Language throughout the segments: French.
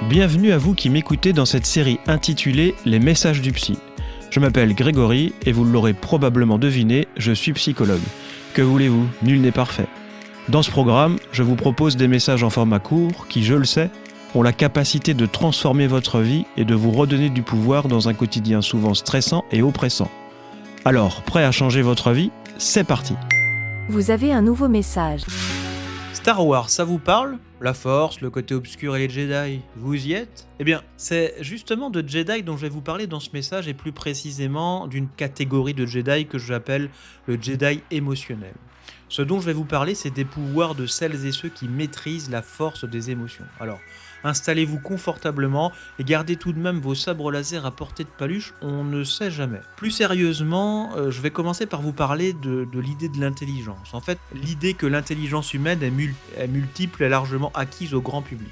Bienvenue à vous qui m'écoutez dans cette série intitulée « Les messages du psy ». Je m'appelle Grégory et vous l'aurez probablement deviné, je suis psychologue. Que voulez-vous, nul n'est parfait. Dans ce programme, je vous propose des messages en format court qui, je le sais, ont la capacité de transformer votre vie et de vous redonner du pouvoir dans un quotidien souvent stressant et oppressant. Alors, prêt à changer votre vie ? C'est parti ! Vous avez un nouveau message. Star Wars, ça vous parle ? La Force, le côté obscur et les Jedi, vous y êtes ? Eh bien, c'est justement de Jedi dont je vais vous parler dans ce message et plus précisément d'une catégorie de Jedi que j'appelle le Jedi émotionnel. Ce dont je vais vous parler, c'est des pouvoirs de celles et ceux qui maîtrisent la force des émotions. Alors, installez-vous confortablement et gardez tout de même vos sabres laser à portée de paluche, on ne sait jamais. Plus sérieusement, je vais commencer par vous parler de l'idée de l'intelligence. En fait, l'idée que l'intelligence humaine est multiple et largement acquise au grand public.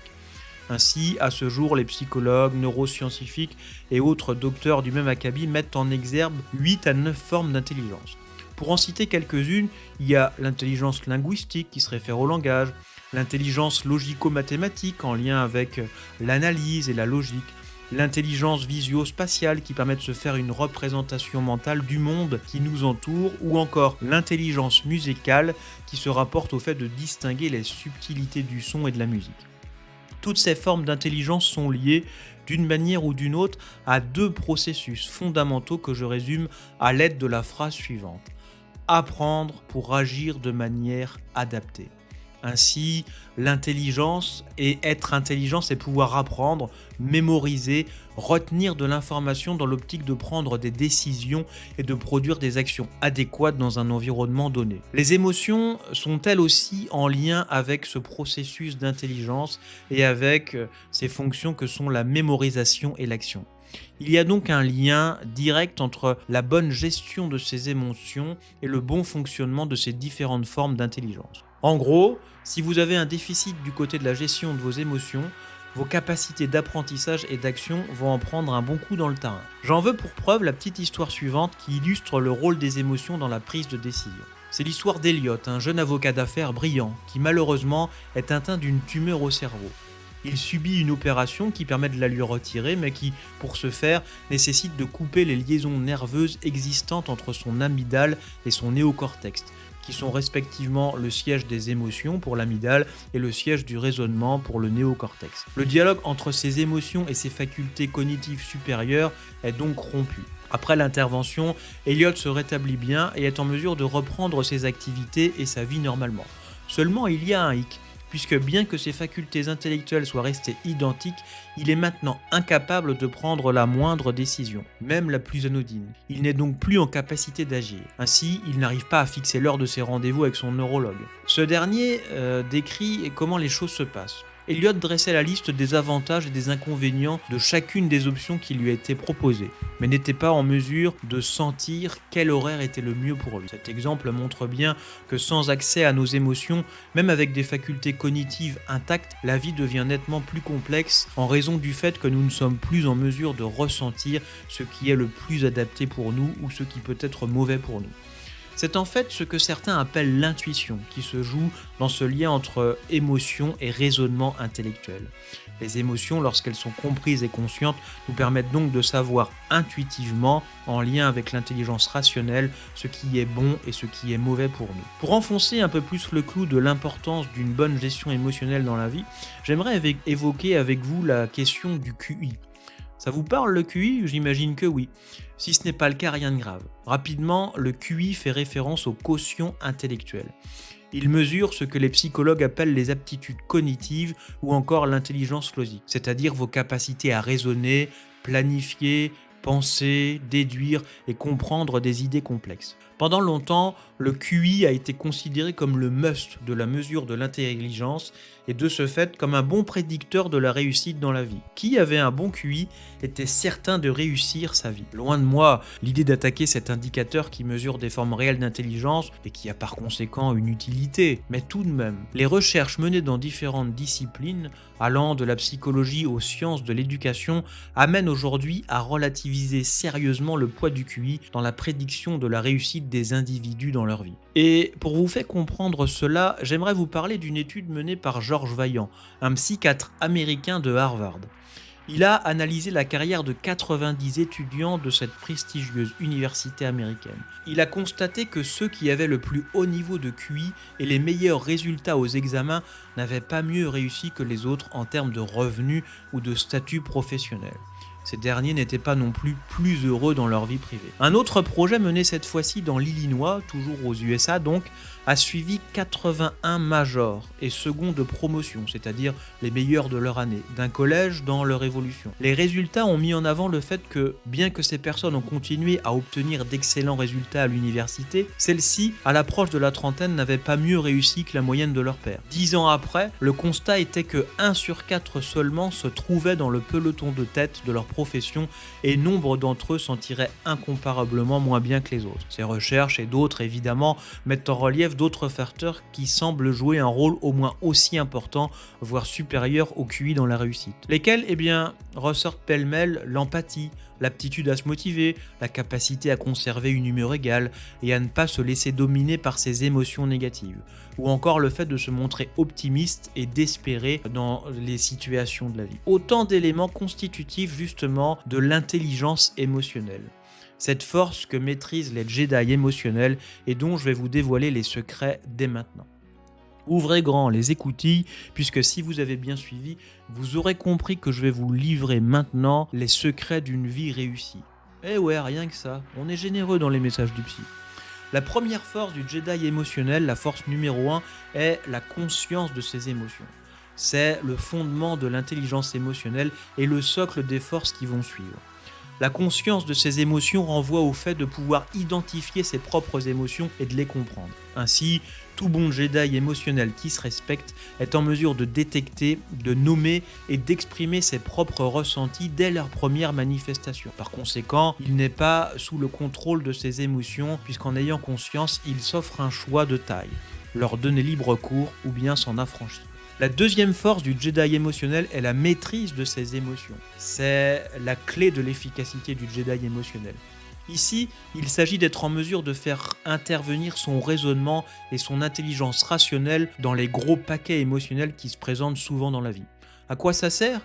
Ainsi, à ce jour, les psychologues, neuroscientifiques et autres docteurs du même acabit mettent en exergue 8 à 9 formes d'intelligence. Pour en citer quelques-unes, il y a l'intelligence linguistique qui se réfère au langage, l'intelligence logico-mathématique en lien avec l'analyse et la logique, l'intelligence visio-spatiale qui permet de se faire une représentation mentale du monde qui nous entoure, ou encore l'intelligence musicale qui se rapporte au fait de distinguer les subtilités du son et de la musique. Toutes ces formes d'intelligence sont liées, d'une manière ou d'une autre, à deux processus fondamentaux que je résume à l'aide de la phrase suivante. Apprendre pour agir de manière adaptée. Ainsi, l'intelligence et être intelligent, c'est pouvoir apprendre, mémoriser, retenir de l'information dans l'optique de prendre des décisions et de produire des actions adéquates dans un environnement donné. Les émotions sont elles aussi en lien avec ce processus d'intelligence et avec ces fonctions que sont la mémorisation et l'action. Il y a donc un lien direct entre la bonne gestion de ces émotions et le bon fonctionnement de ces différentes formes d'intelligence. En gros, si vous avez un déficit du côté de la gestion de vos émotions, vos capacités d'apprentissage et d'action vont en prendre un bon coup dans le terrain. J'en veux pour preuve la petite histoire suivante qui illustre le rôle des émotions dans la prise de décision. C'est l'histoire d'Elliot, un jeune avocat d'affaires brillant qui malheureusement est atteint d'une tumeur au cerveau. Il subit une opération qui permet de la lui retirer, mais qui, pour ce faire, nécessite de couper les liaisons nerveuses existantes entre son amygdale et son néocortex, qui sont respectivement le siège des émotions pour l'amygdale et le siège du raisonnement pour le néocortex. Le dialogue entre ses émotions et ses facultés cognitives supérieures est donc rompu. Après l'intervention, Elliot se rétablit bien et est en mesure de reprendre ses activités et sa vie normalement. Seulement, il y a un hic. Puisque bien que ses facultés intellectuelles soient restées identiques, il est maintenant incapable de prendre la moindre décision, même la plus anodine. Il n'est donc plus en capacité d'agir. Ainsi, il n'arrive pas à fixer l'heure de ses rendez-vous avec son neurologue. Ce dernier décrit comment les choses se passent. Elliot dressait la liste des avantages et des inconvénients de chacune des options qui lui étaient proposées, mais n'était pas en mesure de sentir quel horaire était le mieux pour lui. Cet exemple montre bien que sans accès à nos émotions, même avec des facultés cognitives intactes, la vie devient nettement plus complexe en raison du fait que nous ne sommes plus en mesure de ressentir ce qui est le plus adapté pour nous ou ce qui peut être mauvais pour nous. C'est en fait ce que certains appellent l'intuition qui se joue dans ce lien entre émotion et raisonnement intellectuel. Les émotions, lorsqu'elles sont comprises et conscientes, nous permettent donc de savoir intuitivement, en lien avec l'intelligence rationnelle, ce qui est bon et ce qui est mauvais pour nous. Pour enfoncer un peu plus le clou de l'importance d'une bonne gestion émotionnelle dans la vie, j'aimerais évoquer avec vous la question du QI. Ça vous parle le QI ? J'imagine que oui. Si ce n'est pas le cas, rien de grave. Rapidement, le QI fait référence au quotient intellectuel. Il mesure ce que les psychologues appellent les aptitudes cognitives ou encore l'intelligence logique, c'est-à-dire vos capacités à raisonner, planifier, penser, déduire et comprendre des idées complexes. Pendant longtemps, le QI a été considéré comme le must de la mesure de l'intelligence et de ce fait comme un bon prédicteur de la réussite dans la vie. Qui avait un bon QI était certain de réussir sa vie. Loin de moi l'idée d'attaquer cet indicateur qui mesure des formes réelles d'intelligence et qui a par conséquent une utilité, mais tout de même, les recherches menées dans différentes disciplines, allant de la psychologie aux sciences de l'éducation, amènent aujourd'hui à relativiser sérieusement le poids du QI dans la prédiction de la réussite psychique des individus dans leur vie. Et pour vous faire comprendre cela, j'aimerais vous parler d'une étude menée par George Vaillant, un psychiatre américain de Harvard. Il a analysé la carrière de 90 étudiants de cette prestigieuse université américaine. Il a constaté que ceux qui avaient le plus haut niveau de QI et les meilleurs résultats aux examens n'avaient pas mieux réussi que les autres en termes de revenus ou de statut professionnel. Ces derniers n'étaient pas non plus heureux dans leur vie privée. Un autre projet mené cette fois-ci dans l'Illinois, toujours aux USA donc, a suivi 81 majors et seconds de promotion, c'est-à-dire les meilleurs de leur année, d'un collège dans leur évolution. Les résultats ont mis en avant le fait que, bien que ces personnes ont continué à obtenir d'excellents résultats à l'université, celles-ci, à l'approche de la trentaine, n'avaient pas mieux réussi que la moyenne de leur père. 10 ans après, le constat était que 1 sur 4 seulement se trouvait dans le peloton de tête de leur profession et nombre d'entre eux s'en tiraient incomparablement moins bien que les autres. Ces recherches et d'autres évidemment mettent en relief d'autres facteurs qui semblent jouer un rôle au moins aussi important, voire supérieur au QI dans la réussite. Lesquels, ressortent pêle-mêle l'empathie, l'aptitude à se motiver, la capacité à conserver une humeur égale et à ne pas se laisser dominer par ses émotions négatives, ou encore le fait de se montrer optimiste et d'espérer dans les situations de la vie. Autant d'éléments constitutifs justement de l'intelligence émotionnelle. Cette force que maîtrisent les Jedi émotionnels et dont je vais vous dévoiler les secrets dès maintenant. Ouvrez grand les écoutilles, puisque si vous avez bien suivi, vous aurez compris que je vais vous livrer maintenant les secrets d'une vie réussie. Eh ouais, rien que ça, on est généreux dans les messages du psy. La première force du Jedi émotionnel, la force numéro 1, est la conscience de ses émotions. C'est le fondement de l'intelligence émotionnelle et le socle des forces qui vont suivre. La conscience de ses émotions renvoie au fait de pouvoir identifier ses propres émotions et de les comprendre. Ainsi, tout bon Jedi émotionnel qui se respecte est en mesure de détecter, de nommer et d'exprimer ses propres ressentis dès leur première manifestation. Par conséquent, il n'est pas sous le contrôle de ses émotions puisqu'en ayant conscience, il s'offre un choix de taille, leur donner libre cours ou bien s'en affranchir. La deuxième force du Jedi émotionnel est la maîtrise de ses émotions. C'est la clé de l'efficacité du Jedi émotionnel. Ici, il s'agit d'être en mesure de faire intervenir son raisonnement et son intelligence rationnelle dans les gros paquets émotionnels qui se présentent souvent dans la vie. À quoi ça sert ?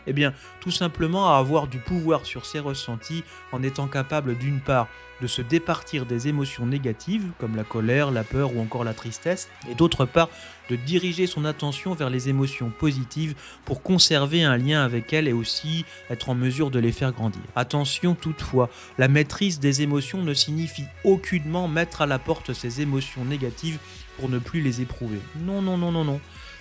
Tout simplement à avoir du pouvoir sur ses ressentis en étant capable d'une part de se départir des émotions négatives comme la colère, la peur ou encore la tristesse et d'autre part de diriger son attention vers les émotions positives pour conserver un lien avec elles et aussi être en mesure de les faire grandir. Attention toutefois, la maîtrise des émotions ne signifie aucunement mettre à la porte ces émotions négatives pour ne plus les éprouver. Non.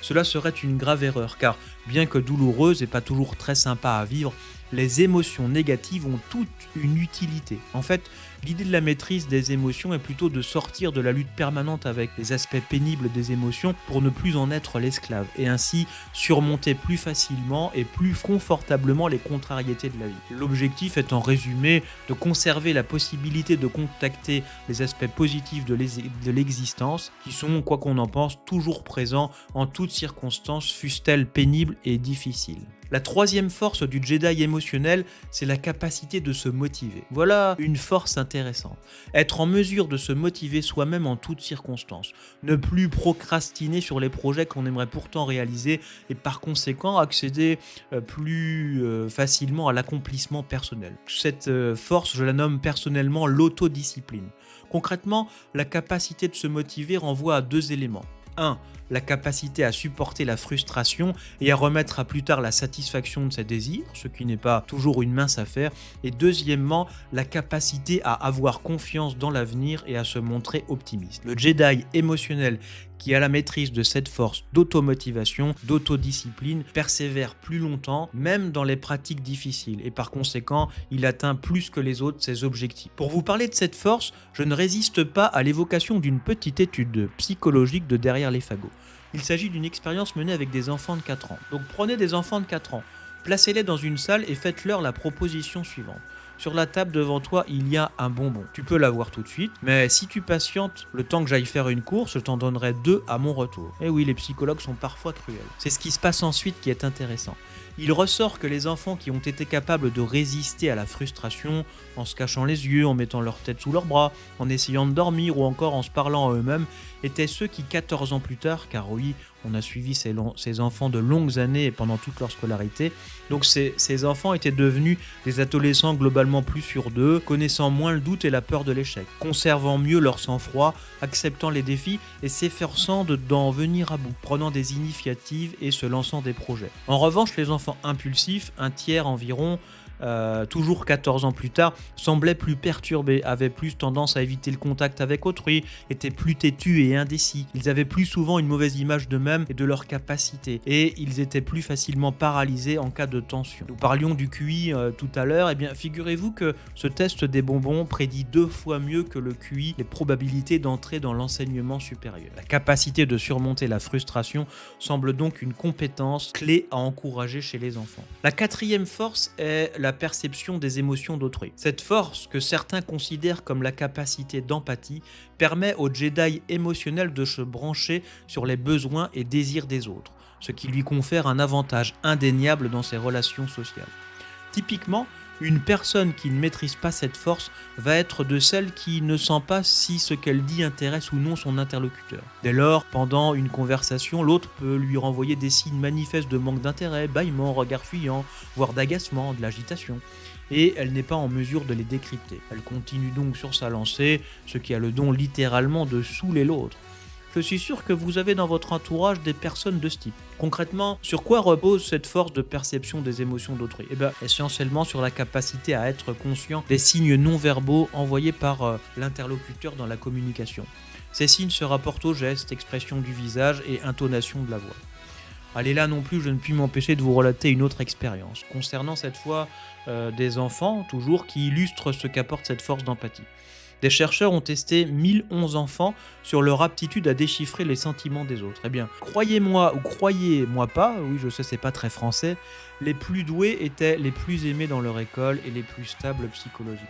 Cela serait une grave erreur car, bien que douloureuse et pas toujours très sympa à vivre, les émotions négatives ont toute une utilité. En fait, l'idée de la maîtrise des émotions est plutôt de sortir de la lutte permanente avec les aspects pénibles des émotions pour ne plus en être l'esclave et ainsi surmonter plus facilement et plus confortablement les contrariétés de la vie. L'objectif est en résumé de conserver la possibilité de contacter les aspects positifs de l'existence qui sont, quoi qu'on en pense, toujours présents en toutes circonstances, fussent-elles pénibles et difficiles. La troisième force du Jedi émotionnel, c'est la capacité de se motiver. Voilà une force intéressante. Être en mesure de se motiver soi-même en toutes circonstances. Ne plus procrastiner sur les projets qu'on aimerait pourtant réaliser et par conséquent accéder plus facilement à l'accomplissement personnel. Cette force, je la nomme personnellement l'autodiscipline. Concrètement, la capacité de se motiver renvoie à deux éléments. 1. La capacité à supporter la frustration et à remettre à plus tard la satisfaction de ses désirs, ce qui n'est pas toujours une mince affaire. Et deuxièmement, la capacité à avoir confiance dans l'avenir et à se montrer optimiste. Le Jedi émotionnel qui a la maîtrise de cette force d'automotivation, d'autodiscipline, persévère plus longtemps, même dans les pratiques difficiles, et par conséquent, il atteint plus que les autres ses objectifs. Pour vous parler de cette force, je ne résiste pas à l'évocation d'une petite étude psychologique de Derrière les fagots. Il s'agit d'une expérience menée avec des enfants de 4 ans. Donc prenez des enfants de 4 ans, placez-les dans une salle et faites-leur la proposition suivante. Sur la table devant toi, il y a un bonbon. Tu peux l'avoir tout de suite, mais si tu patientes le temps que j'aille faire une course, je t'en donnerai 2 à mon retour. Et oui, les psychologues sont parfois cruels. C'est ce qui se passe ensuite qui est intéressant. Il ressort que les enfants qui ont été capables de résister à la frustration en se cachant les yeux, en mettant leur tête sous leurs bras, en essayant de dormir ou encore en se parlant à eux-mêmes, étaient ceux qui 14 ans plus tard, car oui, on a suivi ces enfants de longues années pendant toute leur scolarité, donc ces enfants étaient devenus des adolescents globalement plus sûrs d'eux, connaissant moins le doute et la peur de l'échec, conservant mieux leur sang-froid, acceptant les défis et s'efforçant d'en venir à bout, prenant des initiatives et se lançant des projets. En revanche, les enfants impulsifs, un tiers environ, toujours 14 ans plus tard, semblaient plus perturbés, avaient plus tendance à éviter le contact avec autrui, étaient plus têtus et indécis. Ils avaient plus souvent une mauvaise image d'eux-mêmes et de leurs capacités, et ils étaient plus facilement paralysés en cas de tension. Nous parlions du QI tout à l'heure, et bien figurez-vous que ce test des bonbons prédit 2 fois mieux que le QI les probabilités d'entrer dans l'enseignement supérieur. La capacité de surmonter la frustration semble donc une compétence clé à encourager chez les enfants. La 4e force est la perception des émotions d'autrui. Cette force, que certains considèrent comme la capacité d'empathie, permet au Jedi émotionnel de se brancher sur les besoins et désirs des autres, ce qui lui confère un avantage indéniable dans ses relations sociales. Typiquement, une personne qui ne maîtrise pas cette force va être de celles qui ne sent pas si ce qu'elle dit intéresse ou non son interlocuteur. Dès lors, pendant une conversation, l'autre peut lui renvoyer des signes manifestes de manque d'intérêt, bâillements, regards fuyants, voire d'agacement, de l'agitation. Et elle n'est pas en mesure de les décrypter. Elle continue donc sur sa lancée, ce qui a le don littéralement de saouler l'autre. Je suis sûr que vous avez dans votre entourage des personnes de ce type. Concrètement, sur quoi repose cette force de perception des émotions d'autrui ? Essentiellement sur la capacité à être conscient des signes non-verbaux envoyés par l'interlocuteur dans la communication. Ces signes se rapportent aux gestes, expressions du visage et intonation de la voix. Allez, là non plus, je ne puis m'empêcher de vous relater une autre expérience, concernant cette fois des enfants, toujours, qui illustrent ce qu'apporte cette force d'empathie. Des chercheurs ont testé 1011 enfants sur leur aptitude à déchiffrer les sentiments des autres. Eh bien, croyez-moi ou croyez-moi pas, oui je sais c'est pas très français, les plus doués étaient les plus aimés dans leur école et les plus stables psychologiquement.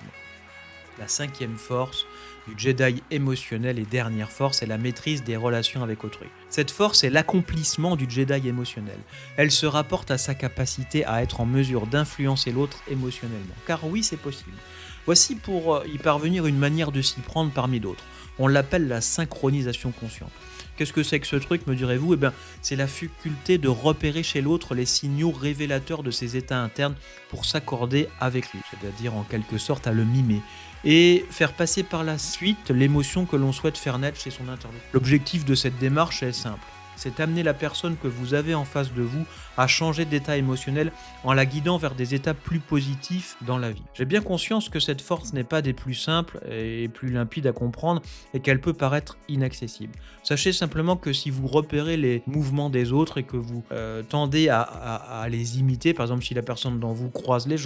La 5e force du Jedi émotionnel et dernière force est la maîtrise des relations avec autrui. Cette force est l'accomplissement du Jedi émotionnel. Elle se rapporte à sa capacité à être en mesure d'influencer l'autre émotionnellement. Car oui, c'est possible. Voici pour y parvenir une manière de s'y prendre parmi d'autres. On l'appelle la synchronisation consciente. Qu'est-ce que c'est que ce truc, me direz-vous ? C'est la faculté de repérer chez l'autre les signaux révélateurs de ses états internes pour s'accorder avec lui, c'est-à-dire en quelque sorte à le mimer, et faire passer par la suite l'émotion que l'on souhaite faire naître chez son interlocuteur. L'objectif de cette démarche est simple. C'est amener la personne que vous avez en face de vous à changer d'état émotionnel en la guidant vers des états plus positifs dans la vie. J'ai bien conscience que cette force n'est pas des plus simples et plus limpides à comprendre et qu'elle peut paraître inaccessible. Sachez simplement que si vous repérez les mouvements des autres et que vous tendez à les imiter, par exemple si la personne devant vous croisez les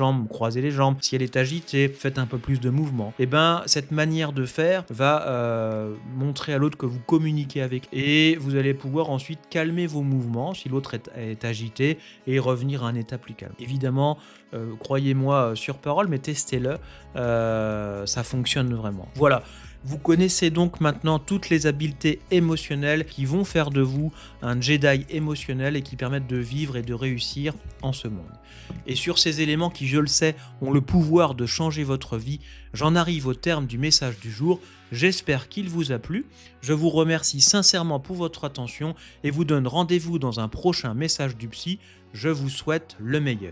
jambes, si elle est agitée, faites un peu plus de mouvement. Cette manière de faire va montrer à l'autre que vous communiquez avec et vous allez pouvoir ensuite calmer vos mouvements si l'autre est agité et revenir à un état plus calme. Évidemment, croyez-moi sur parole, mais testez-le, ça fonctionne vraiment. Voilà. Vous connaissez donc maintenant toutes les habiletés émotionnelles qui vont faire de vous un Jedi émotionnel et qui permettent de vivre et de réussir en ce monde. Et sur ces éléments qui, je le sais, ont le pouvoir de changer votre vie, j'en arrive au terme du message du jour. J'espère qu'il vous a plu. Je vous remercie sincèrement pour votre attention et vous donne rendez-vous dans un prochain message du psy. Je vous souhaite le meilleur.